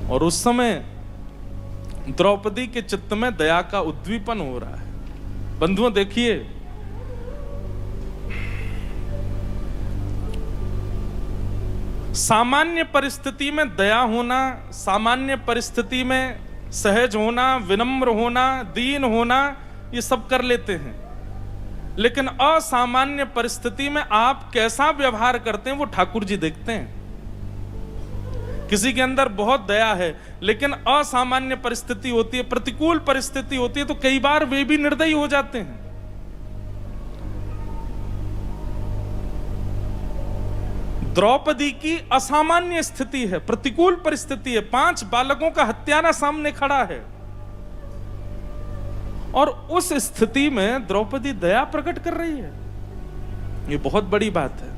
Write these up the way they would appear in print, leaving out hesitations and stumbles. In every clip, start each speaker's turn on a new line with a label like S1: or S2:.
S1: और उस समय द्रौपदी के चित्त में दया का उद्दीपन हो रहा है। बंधुओं देखिए, सामान्य परिस्थिति में दया होना, सामान्य परिस्थिति में सहज होना, विनम्र होना, दीन होना, ये सब कर लेते हैं, लेकिन असामान्य परिस्थिति में आप कैसा व्यवहार करते हैं वो ठाकुर जी देखते हैं। किसी के अंदर बहुत दया है, लेकिन असामान्य परिस्थिति होती है, प्रतिकूल परिस्थिति होती है, तो कई बार वे भी निर्दयी हो जाते हैं। द्रौपदी की असामान्य स्थिति है, प्रतिकूल परिस्थिति है, 5 बालकों का हत्यारा सामने खड़ा है, और उस स्थिति में द्रौपदी दया प्रकट कर रही है। ये बहुत बड़ी बात है।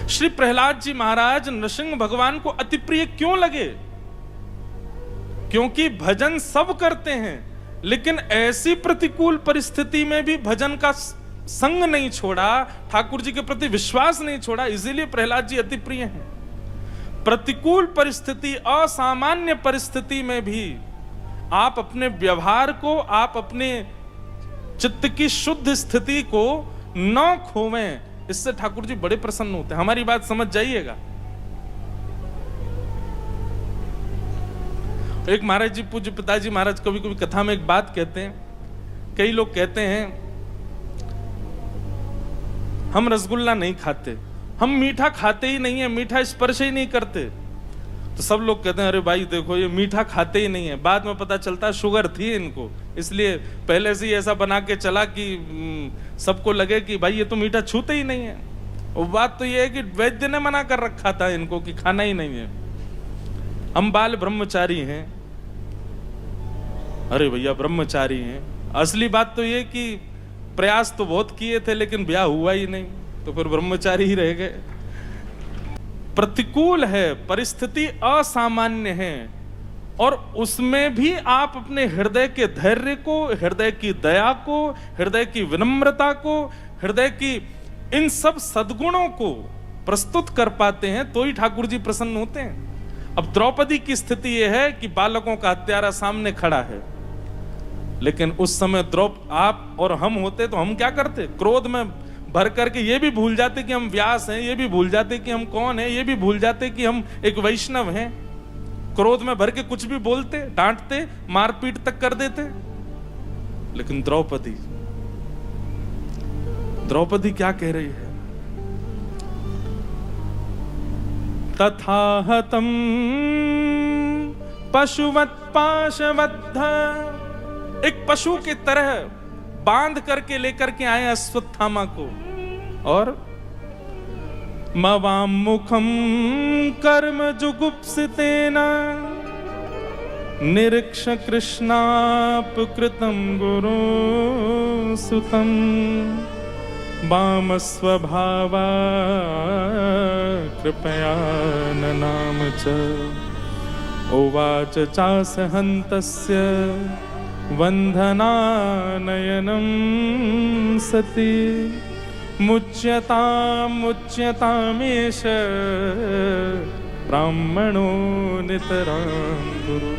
S1: श्री प्रहलाद जी महाराज नृसिंह भगवान को अति प्रिय क्यों लगे? क्योंकि भजन सब करते हैं, लेकिन ऐसी प्रतिकूल परिस्थिति में भी भजन का संग नहीं छोड़ा, ठाकुर जी के प्रति विश्वास नहीं छोड़ा, इसीलिए प्रहलाद जी अति प्रिय हैं। प्रतिकूल परिस्थिति, असामान्य परिस्थिति में भी आप अपने व्यवहार को, आप अपने चित्त की शुद्ध स्थिति को न खोवें, इससे ठाकुर जी बड़े प्रसन्न होते हैं। हमारी बात समझ जाइएगा। एक महाराज जी, पूज्य पिताजी महाराज कभी कभी कथा में एक बात कहते हैं। कई लोग कहते हैं हम रसगुल्ला नहीं खाते, हम मीठा खाते ही नहीं है, मीठा स्पर्श ही नहीं करते। तो सब लोग कहते हैं अरे भाई देखो ये मीठा खाते ही नहीं है। बाद में पता चलता है शुगर थी इनको, इसलिए पहले से ही ऐसा बना के चला कि सबको लगे कि भाई ये तो मीठा छूते ही नहीं है। और बात तो ये है कि वैद्य ने मना कर रखा था इनको कि खाना ही नहीं है। हम बाल ब्रह्मचारी हैं। अरे भैया ब्रह्मचारी हैं, असली बात तो ये कि प्रयास तो बहुत किए थे लेकिन ब्याह हुआ ही नहीं, तो फिर ब्रह्मचारी ही रह गए। प्रतिकूल है, परिस्थिति असामान्य है, और उसमें भी आप अपने हृदय के धैर्य को, हृदय की दया को, हृदय की विनम्रता को, हृदय की इन सब सद्गुणों को प्रस्तुत कर पाते हैं, तो ही ठाकुर जी प्रसन्न होते हैं। अब द्रौपदी की स्थिति यह है कि बालकों का हत्यारा सामने खड़ा है, लेकिन उस समय आप और हम होते तो हम क्या करते? क्रोध में भर करके ये भी भूल जाते कि हम व्यास हैं, ये भी भूल जाते कि हम कौन हैं, ये भी भूल जाते कि हम एक वैष्णव हैं। क्रोध में भर के कुछ भी बोलते, डांटते, मारपीट तक कर देते। लेकिन द्रौपदी क्या कह रही है? तथा हतम पशुवत पाशवद्ध, एक पशु की तरह बांध करके लेकर के आए अश्वत्थामा को, और मवाम मुखम कर्म जुगुप्सितेन निरीक्ष कृष्णापकृतं गुरु सुतं वाम स्वभावा कृपया ननाम च उवाच चास हन्तस्य वंदनानयनं सती मुच्यतामेष ब्राह्मणो नितरां गुरु।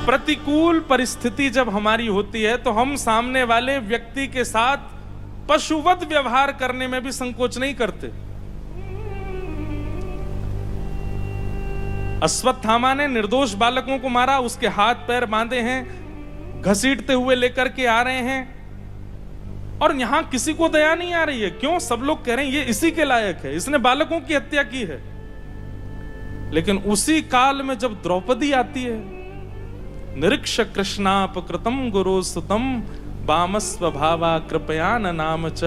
S1: प्रतिकूल परिस्थिति जब हमारी होती है तो हम सामने वाले व्यक्ति के साथ पशुवत व्यवहार करने में भी संकोच नहीं करते। अश्वत्थामा ने निर्दोष बालकों को मारा, उसके हाथ पैर बांधे हैं, घसीटते हुए लेकर के आ रहे हैं, और यहां किसी को दया नहीं आ रही है। क्यों? सब लोग कह रहे हैं ये इसी के लायक है, इसने बालकों की हत्या की है। लेकिन उसी काल में जब द्रौपदी आती है, निरीक्ष कृष्णापकृतं गुरु सुतं वामस्वभावा कृपया ननाम च,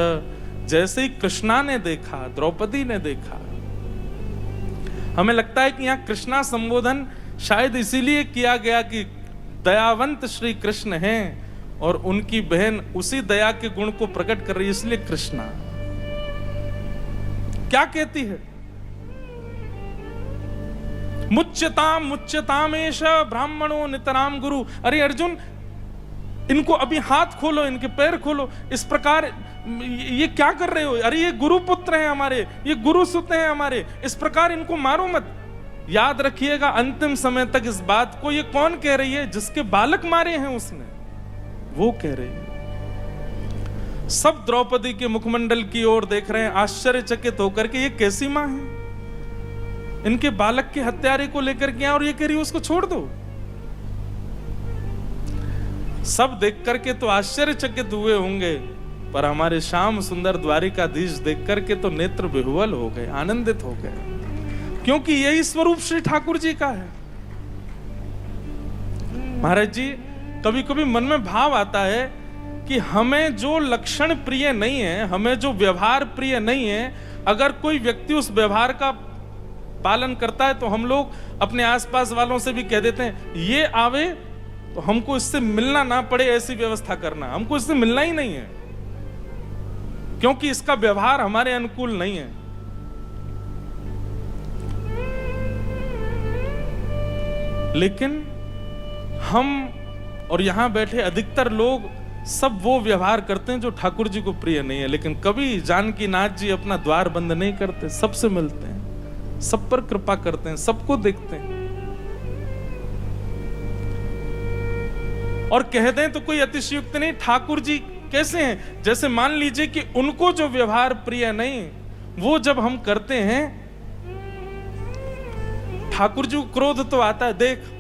S1: जैसे ही कृष्णा ने देखा, द्रौपदी ने देखा। हमें लगता है कि यहां कृष्णा संबोधन शायद इसीलिए किया गया कि दयावंत श्री कृष्ण हैं और उनकी बहन उसी दया के गुण को प्रकट कर रही है, इसलिए कृष्णा। क्या कहती है? मुच्यतामेष ब्राह्मणो नितराम गुरु। अरे अर्जुन, इनको अभी हाथ खोलो, इनके पैर खोलो। इस प्रकार ये क्या कर रहे हो, अरे ये गुरु पुत्र हैं हमारे, ये गुरु सुत हैं हमारे, इस प्रकार इनको मारो मत। याद रखिएगा अंतिम समय तक इस बात को ये कौन कह रही है, जिसके बालक मारे हैं उसने, वो कह रही है। सब द्रौपदी के मुखमंडल की ओर देख रहे हैं आश्चर्यचकित होकर के, ये कैसी मां है, इनके बालक के हत्यारे को लेकर के और ये कह रही है उसको छोड़ दो। सब देख करके तो आश्चर्यचकित हुए होंगे, पर हमारे श्याम सुंदर द्वारिकाधीश देख करके तो नेत्र विह्वल हो गए, आनंदित हो गए, क्योंकि यही स्वरूप श्री ठाकुर जी का है। महाराज जी, कभी कभी मन में भाव आता है कि हमें जो लक्षण प्रिय नहीं है, हमें जो व्यवहार प्रिय नहीं है, अगर कोई व्यक्ति उस व्यवहार का पालन करता है तो हम लोग अपने आसपास वालों से भी कह देते हैं, ये आवे तो हमको इससे मिलना ना पड़े, ऐसी व्यवस्था करना, हमको इससे मिलना ही नहीं है, क्योंकि इसका व्यवहार हमारे अनुकूल नहीं है। लेकिन हम और यहां बैठे अधिकतर लोग सब वो व्यवहार करते हैं जो ठाकुर जी को प्रिय नहीं है। लेकिन कभी जानकी नाथ जी अपना द्वार बंद नहीं करते, सबसे मिलते हैं, सब पर कृपा करते हैं, सबको देखते हैं। और कह दें तो कोई अतिशयोक्ति नहीं, ठाकुर जी कैसे हैं, जैसे मान लीजिए कि उनको जो व्यवहार प्रिय नहीं वो जब हम करते हैं, ठाकुर जी को क्रोध तो आता है, देख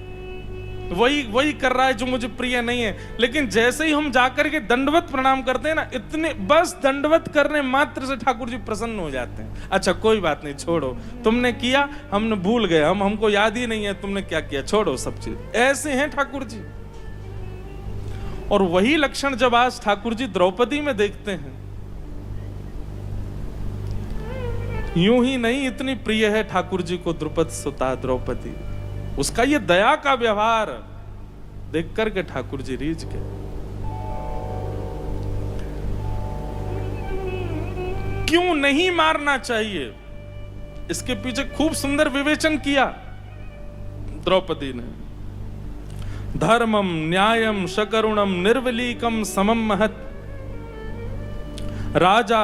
S1: वही कर रहा है जो मुझे प्रिय नहीं है। लेकिन जैसे ही हम जाकर के दंडवत प्रणाम करते हैं ना, इतने बस दंडवत करने मात्र से ठाकुर जी प्रसन्न हो जाते हैं। अच्छा कोई बात नहीं, छोड़ो, तुमने किया, हमने भूल गए, हमको याद ही नहीं है तुमने क्या किया, छोड़ो सब चीज। ऐसे हैं ठाकुर जी। और वही लक्षण जब आज ठाकुर जी द्रौपदी में देखते हैं, यूं ही नहीं इतनी प्रिय है ठाकुर जी को द्रुपद सुता द्रौपदी, उसका ये दया का व्यवहार देख करके ठाकुर जी रीझ गए। क्यों नहीं मारना चाहिए, इसके पीछे खूब सुंदर विवेचन किया द्रौपदी ने। धर्मम न्यायम शकरुणम निर्वलीकम समम महत, राजा